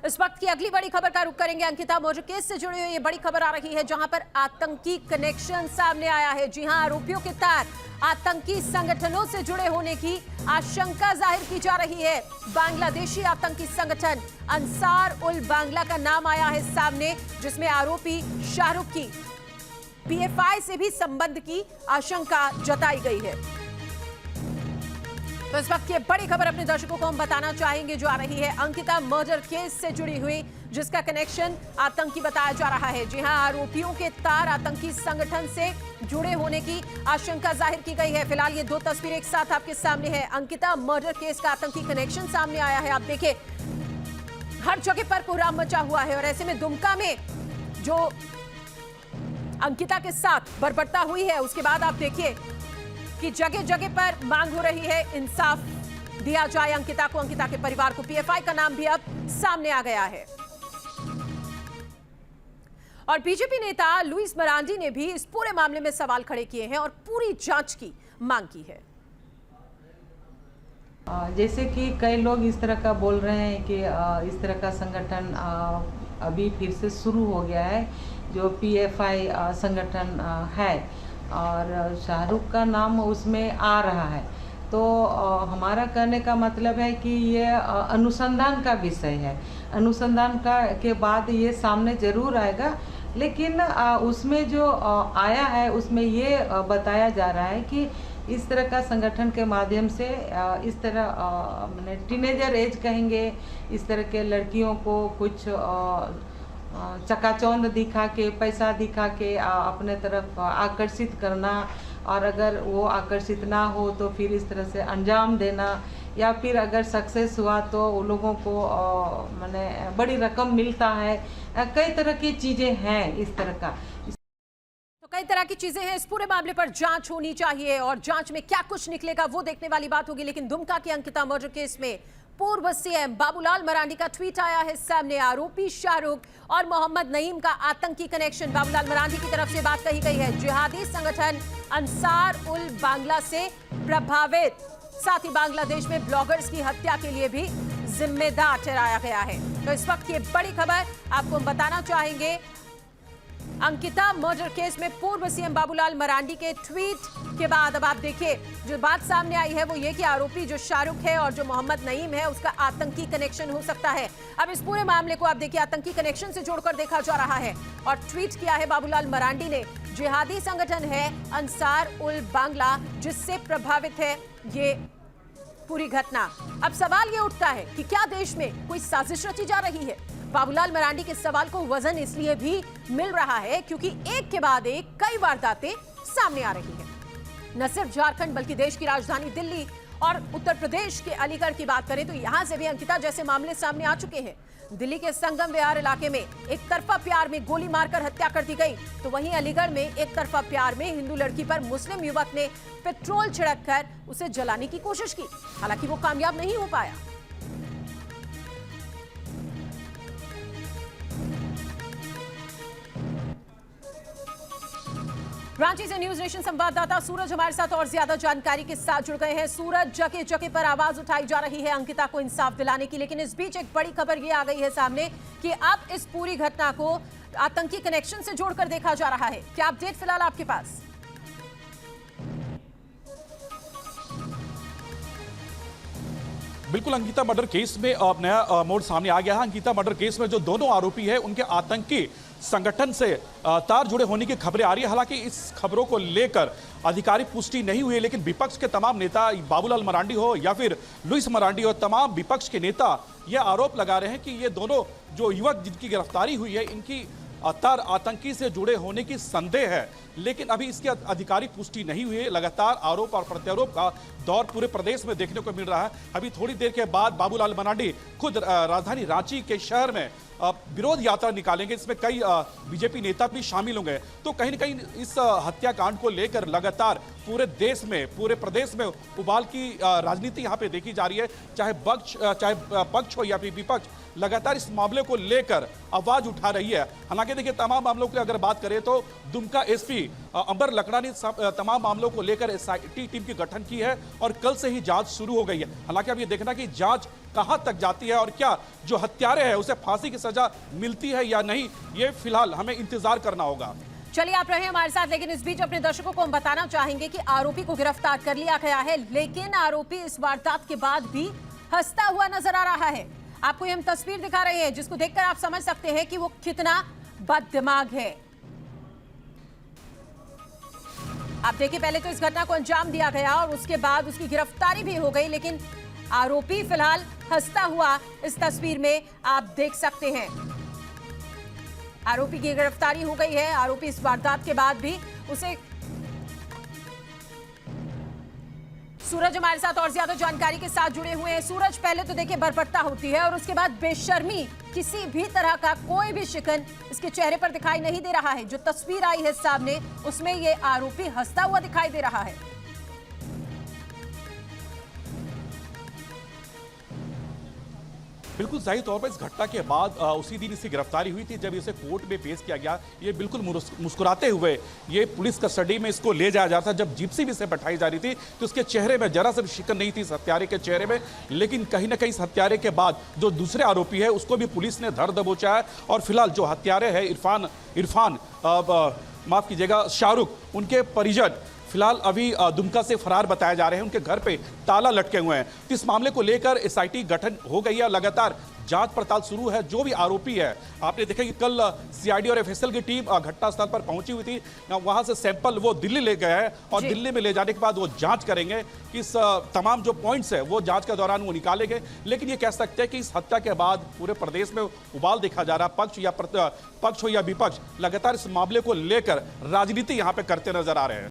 इस वक्त की अगली बड़ी खबर का रुख करेंगे। अंकिता मौर्य केस से जुड़ी हुई ये बड़ी खबर आ रही है, जहां पर आतंकी कनेक्शन सामने आया है। जी हां, आरोपियों के तार आतंकी संगठनों से जुड़े होने की आशंका जाहिर की जा रही है। बांग्लादेशी आतंकी संगठन अंसार उल बांग्ला का नाम आया है सामने, जिसमें आरोपी शाहरुख की पीएफआई से भी संबंध की आशंका जताई गई है। तो इस वक्त ये बड़ी खबर अपने दर्शकों को हम बताना चाहेंगे, जो आ रही है अंकिता मर्डर केस से जुड़ी हुई, जिसका कनेक्शन आतंकी बताया जा रहा है। जी हां, आरोपियों के तार आतंकी संगठन से जुड़े होने की आशंका जाहिर की गई है। फिलहाल ये दो तस्वीरें एक साथ आपके सामने है। अंकिता मर्डर केस का आतंकी कनेक्शन सामने आया है। आप देखिए, हर जगह पर कोहराम मचा हुआ है और ऐसे में दुमका में जो अंकिता के साथ बर्बरता हुई है, उसके बाद आप देखिए कि जगह जगह पर मांग हो रही है इंसाफ दिया जाए अंकिता को, अंकिता के परिवार को। पीएफआई का नाम भी अब सामने आ गया है और बीजेपी नेता लुइस मरांडी ने भी इस पूरे मामले में सवाल खड़े किए हैं और पूरी जांच की मांग की है। जैसे कि कई लोग इस तरह का बोल रहे हैं कि इस तरह का संगठन अभी फिर से शुरू हो गया है, जो पीएफआई संगठन है और शाहरुख का नाम उसमें आ रहा है। तो हमारा कहने का मतलब है कि ये अनुसंधान का विषय है। अनुसंधान के बाद ये सामने ज़रूर आएगा, लेकिन उसमें जो आया है उसमें ये बताया जा रहा है कि इस तरह का संगठन के माध्यम से इस तरह मैंने टीनेजर एज कहेंगे, इस तरह के लड़कियों को कुछ चकाचौंध दिखा के, पैसा दिखा के अपने तरफ आकर्षित करना, और अगर वो आकर्षित ना हो तो फिर इस तरह से अंजाम देना, या फिर अगर सक्सेस हुआ तो उन लोगों को माने बड़ी रकम मिलता है। कई तरह की चीज़ें हैं इस तरह का। तो कई तरह की चीजें हैं। इस पूरे मामले पर जांच होनी चाहिए और जांच में क्या कुछ निकलेगा वो देखने वाली बात होगी। लेकिन दुमका के अंकिता मर्डर केस में पूर्व सीएम बाबूलाल मरांडी का ट्वीट आया है सामने। आरोपी शाहरुख और मोहम्मद नईम का आतंकी कनेक्शन, बाबूलाल मरांडी की तरफ से बात कही गई है। जिहादी संगठन अंसार उल बांग्ला से प्रभावित, साथ ही बांग्लादेश में ब्लॉगर्स की हत्या के लिए भी जिम्मेदार ठहराया गया है। तो इस वक्त ये बड़ी खबर आपको हम बताना चाहेंगे। अंकिता मर्डर केस में पूर्व सीएम बाबूलाल मरांडी के ट्वीट के बाद अब आप देखिए, जो बात सामने आई है वो ये कि आरोपी जो शाहरुख है और जो मोहम्मद नईम है, उसका आतंकी कनेक्शन हो सकता है। अब इस पूरे मामले को आप देखिए आतंकी कनेक्शन से जोड़कर देखा जा रहा है और ट्वीट किया है बाबूलाल मरांडी ने। जिहादी संगठन है अंसार उल बांग्ला, जिससे प्रभावित है ये पूरी घटना। अब सवाल ये उठता है कि क्या देश में कोई साजिश रची जा रही है? बाबूलाल मरांडी के सवाल को वजन इसलिए भी मिल रहा है क्योंकि एक के बाद एक कई वारदातें सामने आ रही हैं। न सिर्फ झारखंड बल्कि देश की राजधानी दिल्ली और उत्तर प्रदेश के अलीगढ़ की बात करें तो यहां से भी अंकिता जैसे मामले सामने आ चुके हैं। दिल्ली के संगम विहार इलाके में एक तरफा प्यार में गोली मारकर हत्या कर दी गई, तो वहीं अलीगढ़ में एक तरफा प्यार में हिंदू लड़की पर मुस्लिम युवक ने पेट्रोल छिड़ककर उसे जलाने की कोशिश की, हालांकि वो कामयाब नहीं हो पाया। रांची से न्यूज नेशन संवाददाता सूरज हमारे साथ और ज्यादा जानकारी के साथ जुड़ गए हैं। सूरज, जगह जगह पर आवाज उठाई जा रही है अंकिता को इंसाफ दिलाने की, लेकिन इस बीच एक बड़ी खबर ये आ गई है सामने कि अब इस पूरी घटना को आतंकी कनेक्शन से जोड़कर देखा जा रहा है। क्या अपडेट फिलहाल आपके पास? बिल्कुल, अंकिता मर्डर केस में नया मोड़ सामने आ गया है। अंकिता मर्डर केस में जो दोनों आरोपी हैं उनके आतंकी संगठन से तार जुड़े होने की खबरें आ रही है। हालांकि इस खबरों को लेकर आधिकारिक पुष्टि नहीं हुई है, लेकिन विपक्ष के तमाम नेता, बाबूलाल मरांडी हो या फिर लुइस मरांडी हो, तमाम विपक्ष के नेता ये आरोप लगा रहे हैं कि ये दोनों जो युवक जिनकी गिरफ्तारी हुई है, इनकी तार आतंकी से जुड़े होने की संदेह है, लेकिन अभी इसकी आधिकारिक पुष्टि नहीं हुई है। लगातार आरोप और प्रत्यारोप का दौर पूरे प्रदेश में देखने को मिल रहा है। अभी थोड़ी देर के बाद बाबूलाल मरांडी खुद राजधानी रांची के शहर में विरोध यात्रा निकालेंगे, इसमें कई बीजेपी नेता भी शामिल होंगे। तो कहीं न कहीं इस हत्याकांड को लेकर लगातार पूरे देश में, पूरे प्रदेश में उबाल की राजनीति यहाँ पे देखी जा रही है। चाहे पक्ष हो या फिर विपक्ष, लगातार इस मामले को लेकर आवाज उठा रही है। हालांकि देखिए, तमाम मामलों की अगर बात करें तो दुमका एसपी अंबर लकड़ा ने तमाम मामलों को लेकर एसआईटी टीम की गठन की है और कल से ही जांच शुरू हो गई है। हालांकि अब ये देखना कि जांच कहां तक जाती है और क्या जो हत्यारे हैं उसे फांसी की सजा मिलती है या नहीं, ये फिलहाल हमें इंतजार करना होगा। चलिए आप रहे हमारे साथ, लेकिन इस बीच अपने दर्शकों को हम बताना चाहेंगे कि आरोपी को गिरफ्तार कर लिया गया है, लेकिन आरोपी इस वारदात के बाद भी हंसता हुआ नजर आ रहा है। आपको ये हम तस्वीर दिखा रहे हैं जिसको देखकर आप समझ सकते हैं कि वो कितना बददिमाग है। आप देखिए, पहले तो इस घटना को अंजाम दिया गया और उसके बाद उसकी गिरफ्तारी भी हो गई, लेकिन आरोपी फिलहाल हंसता हुआ इस तस्वीर में आप देख सकते हैं। आरोपी की गिरफ्तारी हो गई है। आरोपी इस वारदात के बाद भी उसे सूरज हमारे साथ और ज्यादा जानकारी के साथ जुड़े हुए हैं। सूरज, पहले तो देखिए बर्बरता होती है और उसके बाद बेशर्मी, किसी भी तरह का कोई भी शिकन इसके चेहरे पर दिखाई नहीं दे रहा है। जो तस्वीर आई है सामने उसमें ये आरोपी हंसता हुआ दिखाई दे रहा है। बिल्कुल सही तौर पर इस घटना के बाद उसी दिन इसकी गिरफ्तारी हुई थी जब इसे कोर्ट में पेश किया गया। ये बिल्कुल मुस्कुराते हुए ये पुलिस कस्टडी में इसको ले जाया जाता। जब जिप्सी भी इसे बैठाई जा रही थी तो उसके चेहरे में जरा से भी शिकन नहीं थी इस हत्यारे के चेहरे में, लेकिन कहीं ना कहीं इस हत्यारे के बाद जो दूसरे आरोपी है उसको भी पुलिस ने धर दबोचा है। और फिलहाल जो हत्यारे है इरफान माफ कीजिएगा शाहरुख, उनके परिजन फिलहाल अभी दुमका से फरार बताए जा रहे हैं। उनके घर पे ताला लटके हुए हैं। तो इस मामले को लेकर एसआईटी गठन हो गई है। लगातार जांच पड़ताल शुरू है। जो भी आरोपी है, आपने देखा कि कल सीआईडी और एफएसएल की टीम घटनास्थल पर पहुंची हुई थी। वहां से सैंपल वो दिल्ली ले गए हैं और दिल्ली में ले जाने के बाद वो जांच करेंगे कि इस तमाम जो पॉइंट्स है वो जांच के दौरान वो निकाले गए। लेकिन ये कह सकते हैं कि इस हत्या के बाद पूरे प्रदेश में उबाल देखा जा रहा। पक्ष हो या विपक्ष लगातार इस मामले को लेकर राजनीति यहां पे करते नजर आ रहे हैं।